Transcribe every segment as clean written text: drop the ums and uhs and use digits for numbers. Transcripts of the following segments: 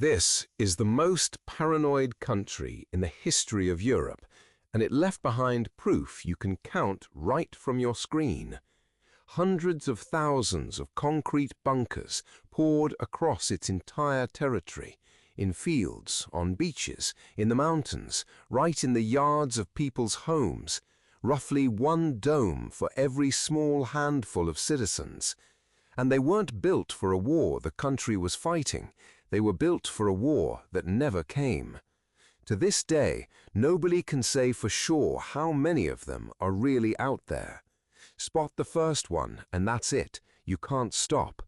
This is the most paranoid country in the history of Europe, and it left behind proof you can count right from your screen. Hundreds of thousands of concrete bunkers poured across its entire territory, in fields, on beaches, in the mountains, right in the yards of people's homes, roughly one dome for every small handful of citizens. And they weren't built for a war the country was fighting. They were built for a war that never came. To this day, nobody can say for sure how many of them are really out there. Spot the first one, and that's it. You can't stop.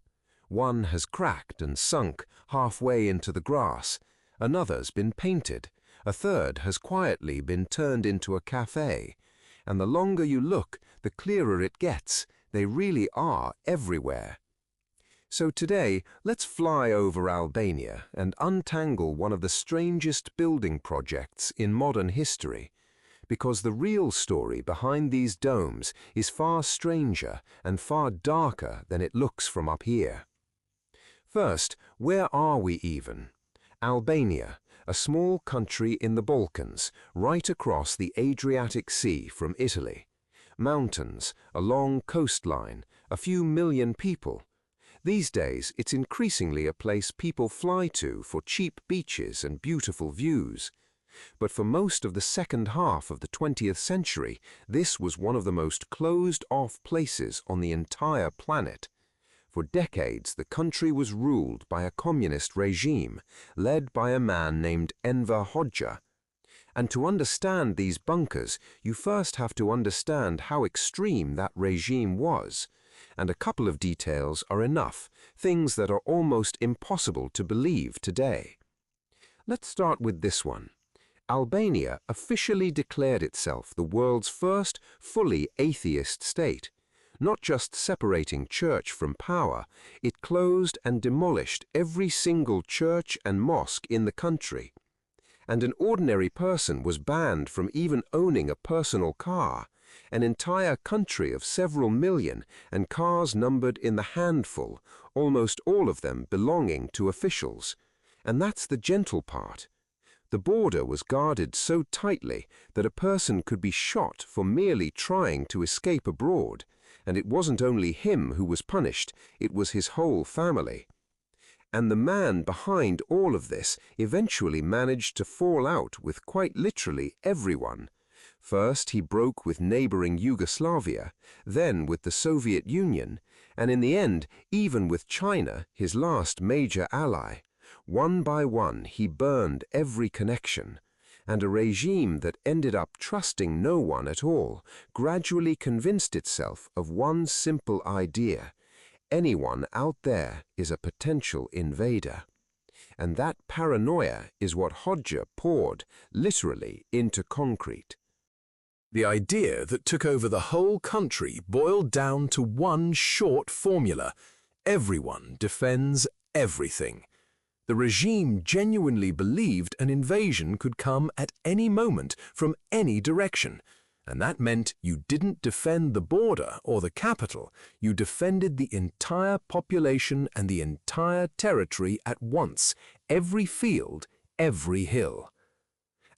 One has cracked and sunk halfway into the grass. Another's been painted. A third has quietly been turned into a cafe. And the longer you look, the clearer it gets. They really are everywhere. So today, let's fly over Albania and untangle one of the strangest building projects in modern history, because the real story behind these domes is far stranger and far darker than it looks from up here. First, where are we even? Albania, a small country in the Balkans, right across the Adriatic Sea from Italy. Mountains, a long coastline, a few million people. These days, it's increasingly a place people fly to for cheap beaches and beautiful views. But for most of the second half of the 20th century, this was one of the most closed-off places on the entire planet. For decades, the country was ruled by a communist regime, led by a man named Enver Hoxha. And to understand these bunkers, you first have to understand how extreme that regime was. And a couple of details are enough, things that are almost impossible to believe today. Let's start with this one. Albania officially declared itself the world's first fully atheist state. Not just separating church from power, it closed and demolished every single church and mosque in the country. And an ordinary person was banned from even owning a personal car. An entire country of several million and cars numbered in the handful, almost all of them belonging to officials. And that's the gentle part. The border was guarded so tightly that a person could be shot for merely trying to escape abroad, and it wasn't only him who was punished, it was his whole family. And the man behind all of this eventually managed to fall out with quite literally everyone. First, he broke with neighboring Yugoslavia, then with the Soviet Union, and in the end, even with China, his last major ally. One by one, he burned every connection. And a regime that ended up trusting no one at all gradually convinced itself of one simple idea. Anyone out there is a potential invader. And that paranoia is what Hoxha poured, literally, into concrete. The idea that took over the whole country boiled down to one short formula. Everyone defends everything. The regime genuinely believed an invasion could come at any moment from any direction, and that meant you didn't defend the border or the capital, you defended the entire population and the entire territory at once, every field, every hill.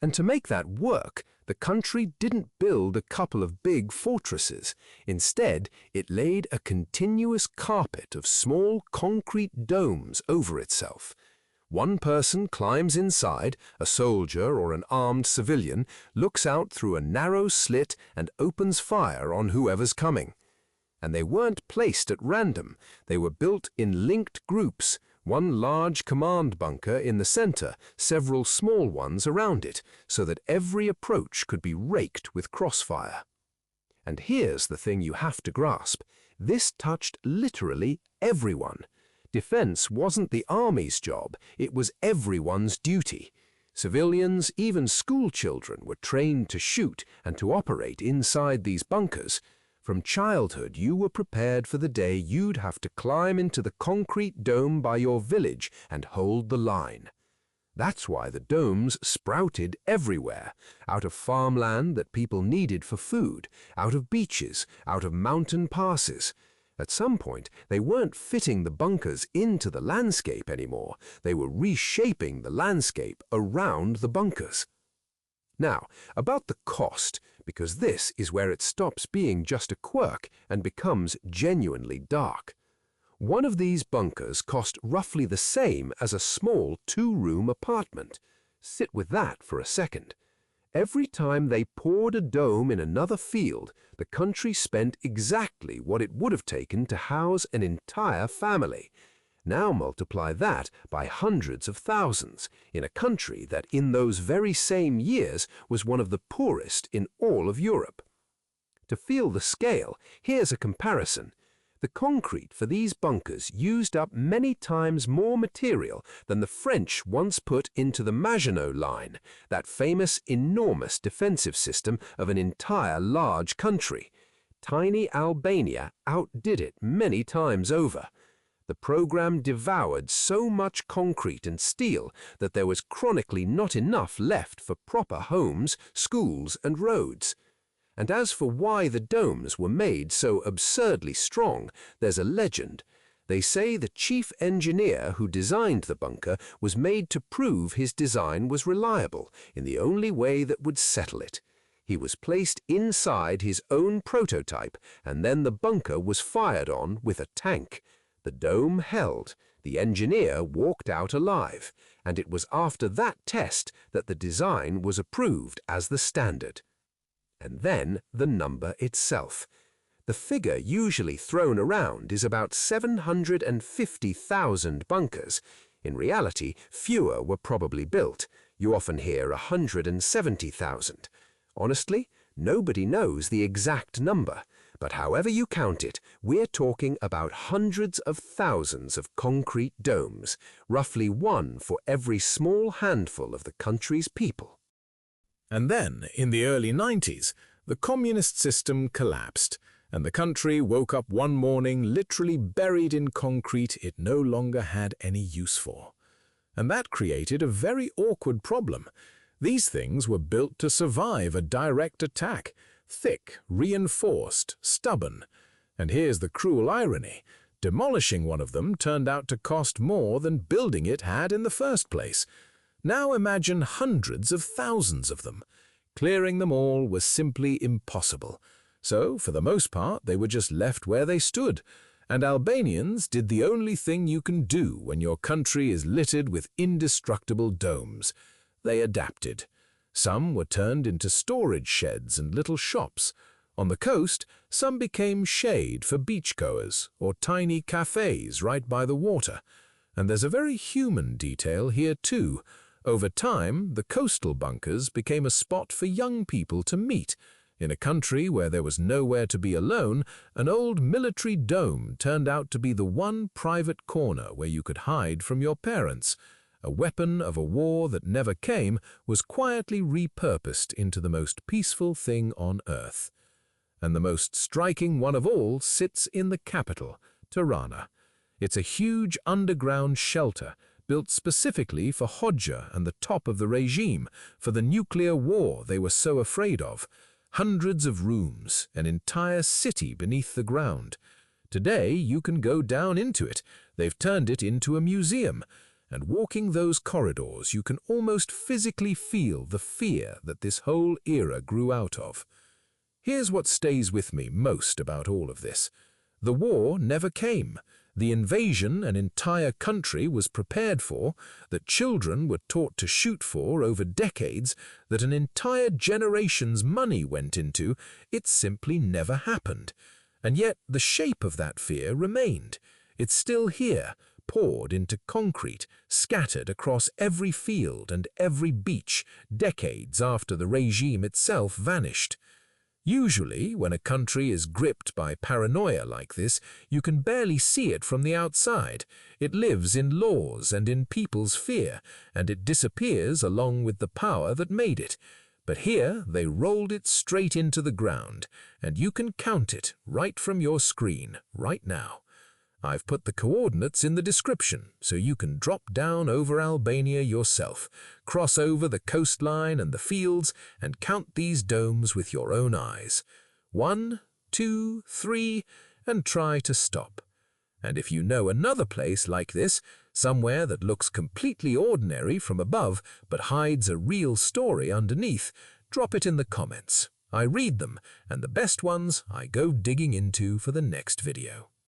And to make that work, the country didn't build a couple of big fortresses. Instead, it laid a continuous carpet of small concrete domes over itself. One person climbs inside, a soldier or an armed civilian, looks out through a narrow slit and opens fire on whoever's coming. And they weren't placed at random. They were built in linked groups, one large command bunker in the center, several small ones around it, so that every approach could be raked with crossfire. And here's the thing you have to grasp. This touched literally everyone. Defense wasn't the army's job, it was everyone's duty. Civilians, even school children, were trained to shoot and to operate inside these bunkers. From childhood, you were prepared for the day you'd have to climb into the concrete dome by your village and hold the line. That's why the domes sprouted everywhere, out of farmland that people needed for food, out of beaches, out of mountain passes. At some point, they weren't fitting the bunkers into the landscape anymore. They were reshaping the landscape around the bunkers. Now, about the cost, because this is where it stops being just a quirk and becomes genuinely dark. One of these bunkers cost roughly the same as a small two-room apartment. Sit with that for a second. Every time they poured a dome in another field, the country spent exactly what it would have taken to house an entire family. Now multiply that by hundreds of thousands, in a country that in those very same years was one of the poorest in all of Europe. To feel the scale, here's a comparison. The concrete for these bunkers used up many times more material than the French once put into the Maginot Line, that famous enormous defensive system of an entire large country. Tiny Albania outdid it many times over. The program devoured so much concrete and steel that there was chronically not enough left for proper homes, schools, and roads. And as for why the domes were made so absurdly strong, there's a legend. They say the chief engineer who designed the bunker was made to prove his design was reliable in the only way that would settle it. He was placed inside his own prototype, and then the bunker was fired on with a tank. The dome held, the engineer walked out alive, and it was after that test that the design was approved as the standard. And then the number itself. The figure usually thrown around is about 750,000 bunkers. In reality, fewer were probably built. You often hear 170,000. Honestly, nobody knows the exact number. But however you count it, we're talking about hundreds of thousands of concrete domes, roughly one for every small handful of the country's people. And then, in the early 90s, the communist system collapsed, and the country woke up one morning literally buried in concrete it no longer had any use for. And that created a very awkward problem. These things were built to survive a direct attack, thick, reinforced, stubborn. And here's the cruel irony. Demolishing one of them turned out to cost more than building it had in the first place. Now imagine hundreds of thousands of them. Clearing them all was simply impossible. So, for the most part, they were just left where they stood. And Albanians did the only thing you can do when your country is littered with indestructible domes. They adapted. Some were turned into storage sheds and little shops. On the coast, some became shade for beachgoers or tiny cafes right by the water. And there's a very human detail here too. Over time, the coastal bunkers became a spot for young people to meet. In a country where there was nowhere to be alone, an old military dome turned out to be the one private corner where you could hide from your parents. A weapon of a war that never came was quietly repurposed into the most peaceful thing on earth. And the most striking one of all sits in the capital, Tirana. It's a huge underground shelter built specifically for Hoxha and the top of the regime, for the nuclear war they were so afraid of. Hundreds of rooms, an entire city beneath the ground. Today you can go down into it. They've turned it into a museum. And walking those corridors, you can almost physically feel the fear that this whole era grew out of. Here's what stays with me most about all of this. The war never came. The invasion an entire country was prepared for, that children were taught to shoot for over decades, that an entire generation's money went into, it simply never happened. And yet the shape of that fear remained. It's still here, poured into concrete, scattered across every field and every beach, decades after the regime itself vanished. Usually, when a country is gripped by paranoia like this, you can barely see it from the outside. It lives in laws and in people's fear, and it disappears along with the power that made it. But here, they rolled it straight into the ground, and you can count it right from your screen, right now. I've put the coordinates in the description, so you can drop down over Albania yourself, cross over the coastline and the fields, and count these domes with your own eyes. 1, 2, 3, and try to stop. And if you know another place like this, somewhere that looks completely ordinary from above but hides a real story underneath, drop it in the comments. I read them, and the best ones I go digging into for the next video.